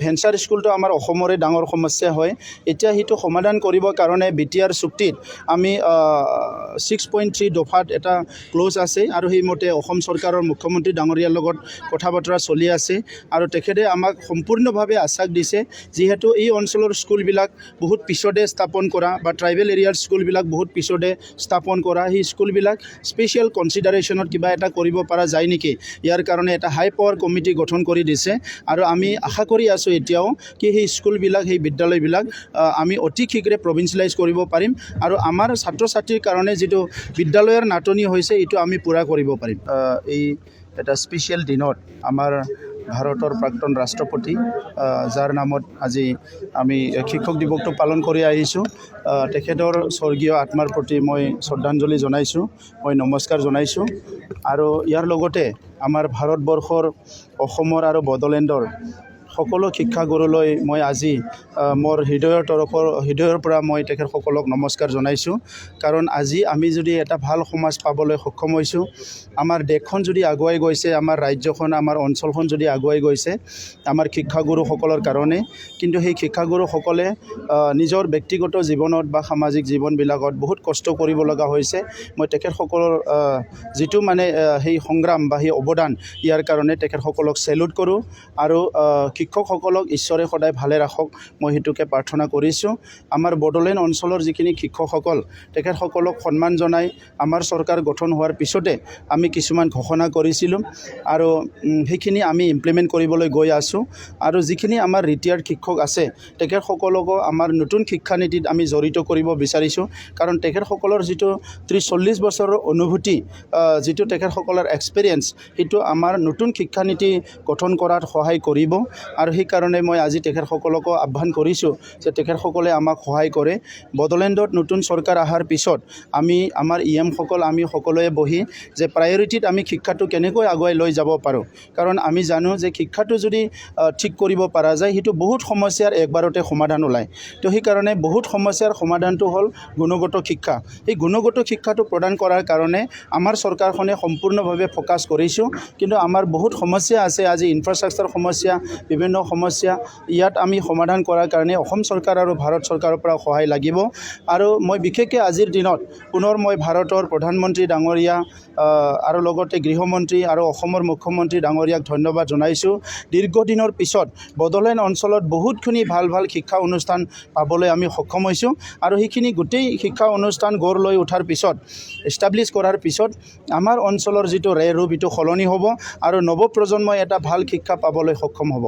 venture স্কুলটো আমাৰ অসমৰে ডাঙৰ সমস্যা হয় এতিয়া সেইটো সমাধান কৰিবৰ কাৰণে বিটিআৰ চুক্তিত আমি 6.3 দফাত এটা ক্লজ আছে আৰু সেইমতে অসম চৰকাৰৰ মুখ্যমন্ত্ৰী ডাঙৰীয়াৰ লগত কথা বতৰা চলি আছে আৰু তেখেতে আমাক সম্পূৰ্ণভাৱে আশ্বাস দিছে যিহেতু এই অঞ্চলৰ স্কুলবিলাক বহুত পিছতে স্থাপন কৰা বা ট্ৰাইবেল এৰিয়াৰ স্কুলবিলাক বহুত পিছতে স্থাপন কৰা সেই স্কুলবিলাক স্পেচিয়েল কনচিডাৰেশ্যনত কিবা এটা কৰিব পৰা যায় নেকি ইয়াৰ কাৰণে এটা হাই পাৱাৰ কমিটি গঠন কৰি দিছে আৰু আমি আশা কৰি আছোঁ এতিয়াও কি সেই স্কুলবিলাক সেই বিদ্যালয়বিলাক আমি অতি শীঘ্ৰে প্ৰভিন্সিয়েলাইজ কৰিব পাৰিম আৰু আমাৰ ছাত্ৰ ছাত্ৰীৰ কাৰণে যিটো বিদ্যালয়ৰ নাটনি হৈছে এইটো আমি পূৰা কৰিব পাৰিম এই এটা স্পেচিয়েল দিনত আমাৰ ভাৰতৰ প্ৰাক্তন ৰাষ্ট্ৰপতি যাৰ নামত আজি আমি শিক্ষক দিৱসটো পালন কৰি আহিছোঁ তেখেতৰ স্বৰ্গীয় আত্মাৰ প্ৰতি মই শ্ৰদ্ধাঞ্জলি জনাইছোঁ মই নমস্কাৰ জনাইছোঁ আৰু ইয়াৰ লগতে আমাৰ ভাৰতবৰ্ষৰ অসমৰ আৰু বড়োলেণ্ডৰ সকলো শিক্ষাগুৰুলৈ মই আজি মোৰ হৃদয়ৰ পৰা মই তেখেতসকলক নমস্কাৰ জনাইছোঁ কাৰণ আজি আমি যদি এটা ভাল সমাজ পাবলৈ সক্ষম হৈছোঁ আমাৰ দেশখন যদি আগুৱাই গৈছে আমাৰ ৰাজ্যখন আমাৰ অঞ্চলখন যদি আগুৱাই গৈছে আমাৰ শিক্ষাগুৰুসকলৰ কাৰণে কিন্তু সেই শিক্ষাগুৰুসকলে নিজৰ ব্যক্তিগত জীৱনত বা সামাজিক জীৱনবিলাকত বহুত কষ্ট কৰিব লগা হৈছে মই তেখেতসকলৰ যিটো মানে সেই সংগ্ৰাম বা সেই অৱদান ইয়াৰ কাৰণে তেখেতসকলক চেলুট কৰোঁ আৰু শিক্ষকসকলক ঈশ্বৰে সদায় ভালে ৰাখক মই সেইটোকে প্ৰাৰ্থনা কৰিছোঁ আমাৰ বড়োলেণ্ড অঞ্চলৰ যিখিনি শিক্ষকসকল তেখেতসকলক সন্মান জনাই আমাৰ চৰকাৰ গঠন হোৱাৰ পিছতে আমি কিছুমান ঘোষণা কৰিছিলোঁ আৰু সেইখিনি আমি ইমপ্লিমেণ্ট কৰিবলৈ গৈ আছোঁ আৰু যিখিনি আমাৰ ৰিটায়াৰ্ড শিক্ষক আছে তেখেতসকলকো আমাৰ নতুন শিক্ষানীতিত আমি জড়িত কৰিব বিচাৰিছোঁ কাৰণ তেখেতসকলৰ যিটো 30-40 বছৰৰ অনুভূতি যিটো তেখেতসকলৰ এক্সপিৰিয়েঞ্চ সেইটো আমাৰ নতুন শিক্ষানীতি গঠন কৰাত সহায় কৰিব আৰু সেইকাৰণে মই আজি তেখেতসকলকো আহ্বান কৰিছোঁ যে তেখেতসকলে আমাক সহায় কৰে বড়োলেণ্ডত নতুন চৰকাৰ অহাৰ পিছত আমি আমাৰ ইএমসকল আমি সকলোৱে বহি যে প্ৰায়ৰিটিত আমি শিক্ষাটো কেনেকৈ আগুৱাই লৈ যাব পাৰোঁ কাৰণ আমি জানো যে শিক্ষাটো যদি ঠিক কৰিব পৰা যায় সেইটো বহুত সমস্যাৰ একবাৰতে সমাধান ওলায় তো সেইকাৰণে বহুত সমস্যাৰ সমাধানটো হ'ল গুণগত শিক্ষা এই গুণগত শিক্ষাটো প্ৰদান কৰাৰ কাৰণে আমাৰ চৰকাৰখনে সম্পূৰ্ণভাৱে ফ'কাছ কৰিছোঁ কিন্তু আমাৰ বহুত সমস্যা আছে আজি ইনফ্ৰাষ্ট্ৰাকচাৰ সমস্যা বিভিন্ন সমস্যা ইয়াত আমি সমাধান কৰাৰ কাৰণে অসম চৰকাৰ আৰু ভাৰত চৰকাৰৰ পৰা সহায় লাগিব আৰু মই বিশেষকৈ আজিৰ দিনত পুনৰ মই ভাৰতৰ প্ৰধানমন্ত্ৰী ডাঙৰীয়া আৰু লগতে গৃহমন্ত্ৰী আৰু অসমৰ মুখ্যমন্ত্ৰী ডাঙৰীয়াক ধন্যবাদ জনাইছোঁ দীৰ্ঘদিনৰ পিছত বড়োলেণ্ড অঞ্চলত বহুতখিনি ভাল ভাল শিক্ষা অনুষ্ঠান পাবলৈ আমি সক্ষম হৈছোঁ আৰু সেইখিনি গোটেই শিক্ষা অনুষ্ঠান গঢ় লৈ উঠাৰ পিছত এষ্টাব্লিছ কৰাৰ পিছত আমাৰ অঞ্চলৰ যিটো ৰূপ সেইটো সলনি হ'ব আৰু নৱপ্ৰজন্মই এটা ভাল শিক্ষা পাবলৈ সক্ষম হ'ব